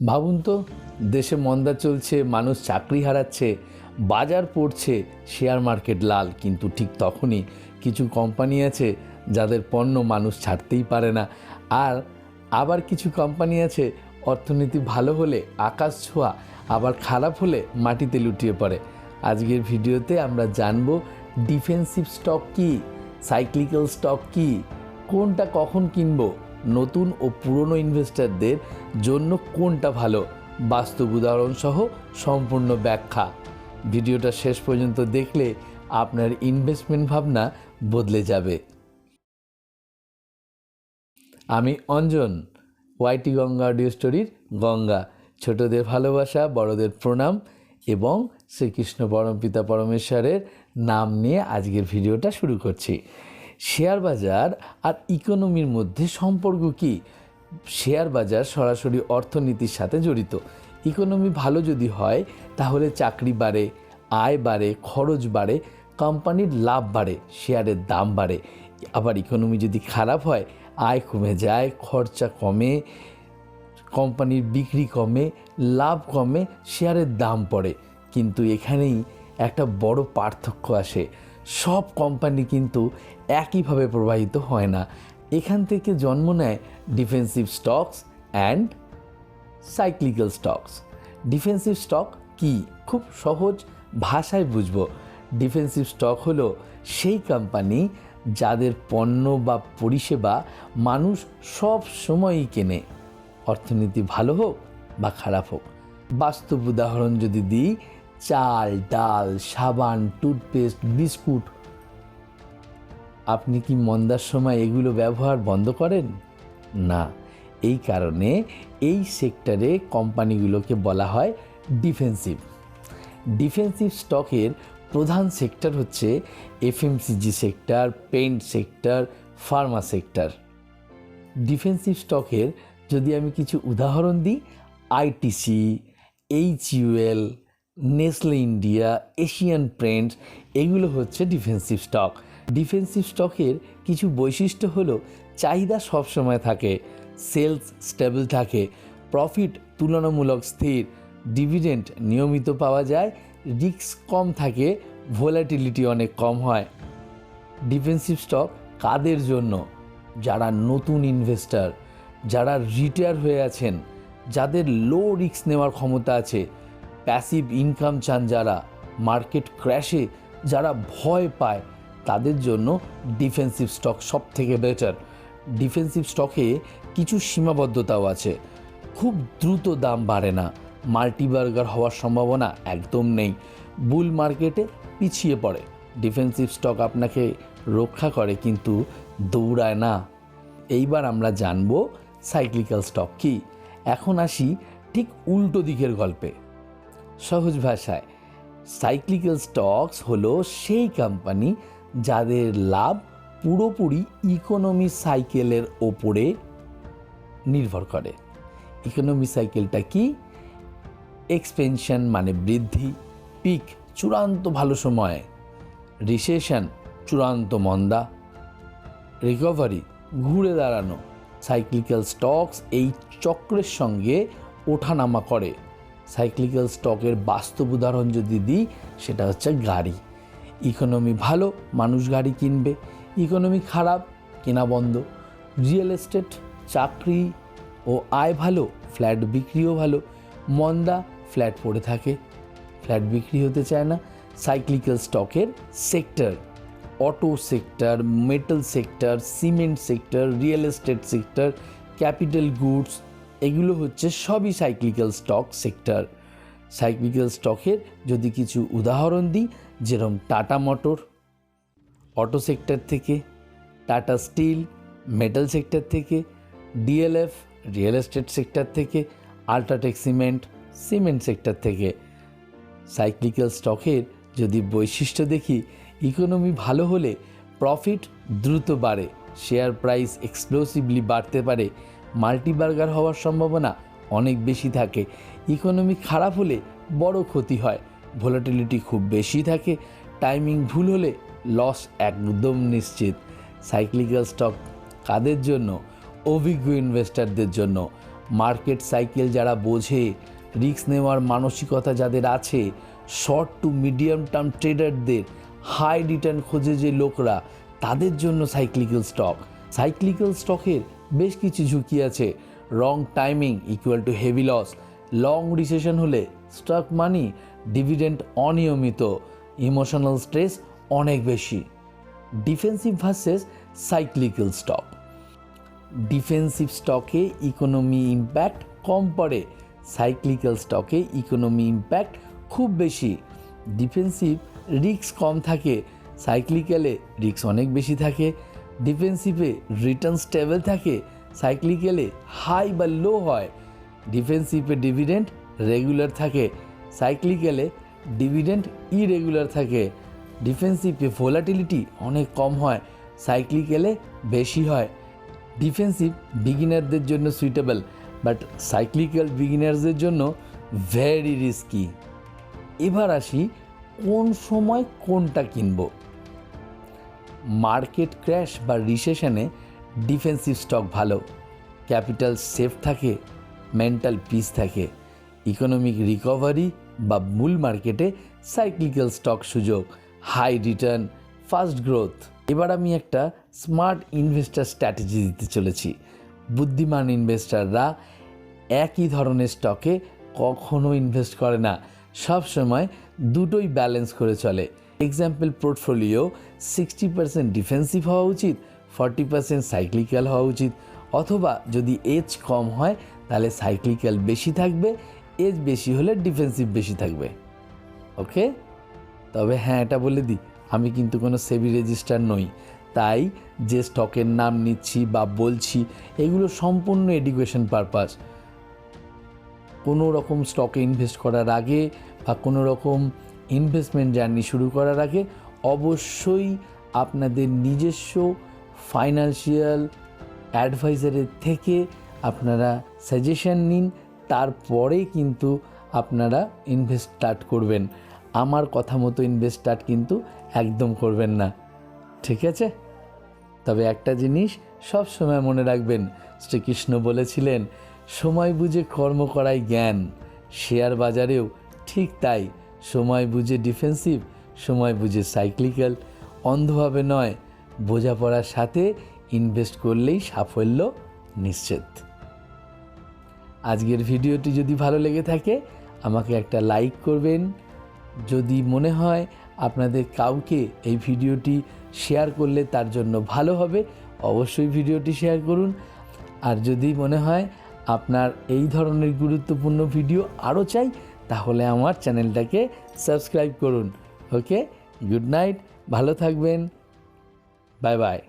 ভাবুন তো, দেশে মন্দা চলছে, মানুষ চাকরি হারাচ্ছে, বাজার পড়ছে, শেয়ার মার্কেট লাল, কিন্তু ঠিক তখনই কিছু কোম্পানি আছে যাদের পণ্য মানুষ ছাড়তেই পারে না। আর আবার কিছু কোম্পানি আছে অর্থনীতি ভালো হলে আকাশ ছোঁয়া, আবার খারাপ হলে মাটিতে লুটিয়ে পড়ে। আজকের ভিডিওতে আমরা জানব ডিফেন্সিভ স্টক কী, সাইক্লিক্যাল স্টক কী, কোনটা কখন কিনবো, নতুন ও পুরনো ইনভেস্টরদের জন্য কোনটা ভালো, বাস্তব উদাহরণ সহ সম্পূর্ণ ব্যাখ্যা। ভিডিওটা শেষ পর্যন্ত দেখলে আপনার ইনভেস্টমেন্ট ভাবনা বদলে যাবে। আমি অঞ্জন, ওয়াইটি গঙ্গা অডিও স্টোরির গঙ্গা। ছোটদের ভালোবাসা, বড়দের প্রণাম এবং শ্রীকৃষ্ণ পরমপিতা পরমেশ্বরের নাম নিয়ে আজকের ভিডিওটা শুরু করছি। শেয়ার বাজার আর ইকোনমির মধ্যে সম্পর্ক কী? শেয়ার বাজার সরাসরি অর্থনীতির সাথে জড়িত। ইকোনমি ভালো যদি হয় তাহলে চাকরি বাড়ে, আয় বাড়ে, খরচ বাড়ে, কোম্পানির লাভ বাড়ে, শেয়ারের দাম বাড়ে। আবার ইকোনমি যদি খারাপ হয়, আয় কমে যায়, খরচা কমে, কোম্পানির বিক্রি কমে, লাভ কমে, শেয়ারের দাম পড়ে। কিন্তু এখানেই একটা বড় পার্থক্য আসে। সব কোম্পানি কিন্তু একইভাবে প্রবাহিত হয় না। এখান থেকে জন্ম নেয় defensive stocks and cyclical stocks. Defensive stock কি? খুব সহজ ভাষায় বুঝবো। ডিফেন্সিভ স্টক হলো সেই কোম্পানি যাদের পণ্য বা পরিষেবা মানুষ সব সময়ই কেনে, অর্থনীতি ভালো হোক বা খারাপ হোক। বাস্তব উদাহরণ যদি দিই, চাল, ডাল, সাবান, টুথপেস্ট, বিস্কুট। আপনি কি মন্দার সময় এগুলো ব্যবহার বন্ধ করেন? না। এই কারণে এই সেক্টরে কোম্পানিগুলোকে বলা হয় ডিফেন্সিভ। ডিফেন্সিভ স্টকের প্রধান সেক্টর হচ্ছে FMCG sector, paint sector, Pharma sector. Defensive স্টকের যদি আমি কিছু উদাহরণ দিই, ITC, HUL, Nestle India, Asian Paints, এগুলো হচ্ছে ডিফেন্সিভ স্টক। ডিফেন্সিভ স্টকের কিছু বৈশিষ্ট্য হলো চাহিদা সবসময় থাকে, সেলস স্টেবল থাকে, প্রফিট তুলনামূলক স্থির, ডিভিডেন্ড নিয়মিত পাওয়া যায়, রিস্ক কম থাকে, ভোলাটিলিটি অনেক কম হয়। ডিফেন্সিভ স্টক কাদের জন্য? যারা নতুন ইনভেস্টর, যারা রিটায়ার হয়ে আছেন, যাদের লো রিস্ক নেওয়ার ক্ষমতা আছে, প্যাসিভ ইনকাম চান যারা, মার্কেট ক্র্যাশে যারা ভয় পায়, তাদের জন্য ডিফেন্সিভ স্টক সব থেকে বেটার। ডিফেন্সিভ স্টকে কিছু সীমাবদ্ধতাও আছে। খুব দ্রুত দাম বাড়ে না, মাল্টিবার্গার হওয়ার সম্ভাবনা একদম নেই, বুল মার্কেটে পিছিয়ে পড়ে। ডিফেন্সিভ স্টক আপনাকে রক্ষা করে কিন্তু দৌড়ায় না। এইবার আমরা জানব সাইক্লিক্যাল স্টক কী। এখন আসি ঠিক উল্টো দিকের গল্পে। সহজ ভাষায়, সাইক্লিক্যাল স্টকস হলো সেই কোম্পানি যাদের লাভ পুরোপুরি ইকোনমি সাইকেলের ওপরে নির্ভর করে। ইকোনমি সাইকেলটা কি? এক্সপেনশন মানে বৃদ্ধি, পিক চূড়ান্ত ভালো সময়, রিসেশন চূড়ান্ত মন্দা, রিকভারি ঘুরে দাঁড়ানো। সাইক্লিক্যাল স্টকস এই চক্রের সঙ্গে ওঠানামা করে। সাইক্লিক্যাল স্টকের বাস্তব উদাহরণ যদি দিই, সেটা হচ্ছে গাড়ি। ইকোনমি ভালো, মানুষ গাড়ি কিনবে, ইকোনমি খারাপ, কেনা বন্ধ। রিয়েল এস্টেট, চাকরি ও আয় ভালো, ফ্ল্যাট বিক্রিও ভালো, মন্দা ফ্ল্যাট পড়ে থাকে, ফ্ল্যাট বিক্রি হতে চায় না। সাইক্লিক্যাল স্টকের sector, auto sector, metal sector, cement sector, real estate sector, capital goods, এগুলো হচ্ছে সবই সাইক্লিক্যাল স্টক সেক্টর। সাইক্লিক্যাল স্টকের যদি কিছু উদাহরণ দিই, যেরকম টাটা মোটর অটো সেক্টর থেকে, টাটা স্টিল মেটাল সেক্টর থেকে, ডিএলএফ রিয়েল এস্টেট সেক্টর থেকে, আল্ট্রাটেক সিমেন্ট সিমেন্ট সেক্টর থেকে। সাইক্লিক্যাল স্টকের যদি বৈশিষ্ট্য দেখি, ইকোনমি ভালো হলে প্রফিট দ্রুত বাড়ে, শেয়ার প্রাইস এক্সপ্লোসিভলি বাড়তে পারে, মাল্টিবার্গার হওয়ার সম্ভাবনা অনেক বেশি থাকে। ইকোনমি খারাপ হলে বড় ক্ষতি হয়, ভোলাটিলিটি খুব বেশি থাকে, টাইমিং ভুল হলে লস একদম নিশ্চিত। সাইক্লিক্যাল স্টক কাদের জন্য? অভিজ্ঞ ইনভেস্টরদের জন্য, মার্কেট সাইকেল যারা বোঝে, রিস্ক নেওয়ার মানসিকতা যাদের আছে, শর্ট টু মিডিয়াম টার্ম ট্রেডারদের, হাই রিটার্ন খোঁজে যে লোকরা, তাদের জন্য সাইক্লিক্যাল স্টক। সাইক্লিক্যাল স্টকের বেশ কিছু ঝুঁকি আছে। Wrong timing equal to heavy loss, long recession হলে স্টক মানি, ডিভিডেন্ড অনিয়মিত, ইমোশনাল স্ট্রেস অনেক বেশি। Defensive versus cyclical stock. Defensive স্টকে ইকোনমি ইম্প্যাক্ট কম পড়ে, সাইক্লিক্যাল স্টকে ইকোনমি ইম্প্যাক্ট খুব বেশি। ডিফেন্সিভ রিস্ক কম থাকে, সাইক্লিক্যালে রিস্ক অনেক বেশি থাকে। ডিফেন্সিভে রিটার্ন স্টেবল থাকে, সাইক্লিক্যালে হাই বা লো হয়। ডিফেন্সিভে ডিভিডেন্ড রেগুলার থাকে, সাইক্লিক্যালে ডিভিডেন্ড ইরেগুলার থাকে। ডিফেন্সিভে ভোলাটিলিটি অনেক কম হয়, সাইক্লিক্যালে বেশি হয়। ডিফেন্সিভ বিগিনারদের জন্য সুইটেবল, বাট সাইক্লিক্যাল বিগিনার্সদের জন্য ভেরি রিস্কি। এবার আসি কোন সময় কোনটা কিনব। মার্কেট ক্র্যাশ বা রিসেশনে ডিফেন্সিভ স্টক ভালো, ক্যাপিটাল সেফ থাকে, মেন্টাল পিস থাকে। ইকোনমিক রিকভারি বা বুল মার্কেটে সাইক্লিক্যাল স্টক সুযোগ, হাই রিটার্ন, ফাস্ট গ্রোথ। এবার আমি একটা স্মার্ট ইনভেস্টার স্ট্র্যাটেজি দিতে চলেছি। বুদ্ধিমান ইনভেস্টাররা একই ধরনের স্টকে কখনো ইনভেস্ট করে না, সবসময় দুটোই ব্যালেন্স করে চলে। এক্সাম্পল, পোর্টফোলিও 60% ডিফেন্সিভ হওয়া উচিত, 40% সাইক্লিক্যাল হওয়া উচিত। অথবা যদি এজ কম হয় তাহলে সাইক্লিক্যাল বেশি থাকবে, এজ বেশি হলে ডিফেন্সিভ বেশি থাকবে। ওকে, তবে হ্যাঁ, এটা বলে দিই, আমি কিন্তু কোনো সেবি রেজিস্টার নই, তাই যে স্টকের নাম নিচ্ছি বা বলছি এগুলো সম্পূর্ণ এডুকেশন পারপাস। কোনো রকম স্টকে ইনভেস্ট করার আগে বা কোনো রকম ইনভেস্টমেন্ট জার্নি শুরু করার আগে অবশ্যই আপনাদের নিজস্ব ফাইন্যান্সিয়াল অ্যাডভাইজারের থেকে আপনারা সাজেশন নিন, তারপরেই কিন্তু আপনারা ইনভেস্ট স্টার্ট করবেন। আমার কথা মতো ইনভেস্ট স্টার্ট কিন্তু একদম করবেন না, ঠিক আছে? তবে একটা জিনিস সব সময় মনে রাখবেন, শ্রীকৃষ্ণ বলেছিলেন, সময় বুঝে কর্ম করাই জ্ঞান। শেয়ার বাজারেও ঠিক তাই, সময় বুঝে ডিফেন্সিভ, সময় বুঝে সাইক্লিক্যাল, অন্ধভাবে নয়, বোঝাপড়ার সাথে ইনভেস্ট করলেই সাফল্য নিশ্চিত। আজকের ভিডিওটি যদি ভালো লেগে থাকে আমাকে একটা লাইক করবেন। যদি মনে হয় আপনাদের কাউকে এই ভিডিওটি শেয়ার করলে তার জন্য ভালো হবে, অবশ্যই ভিডিওটি শেয়ার করুন। আর যদি মনে হয় আপনার এই ধরনের গুরুত্বপূর্ণ ভিডিও আরও চাই, তাহলে আমার চ্যানেলটাকে সাবস্ক্রাইব করুন। ওকে, গুড নাইট, ভালো থাকবেন, বাই বাই।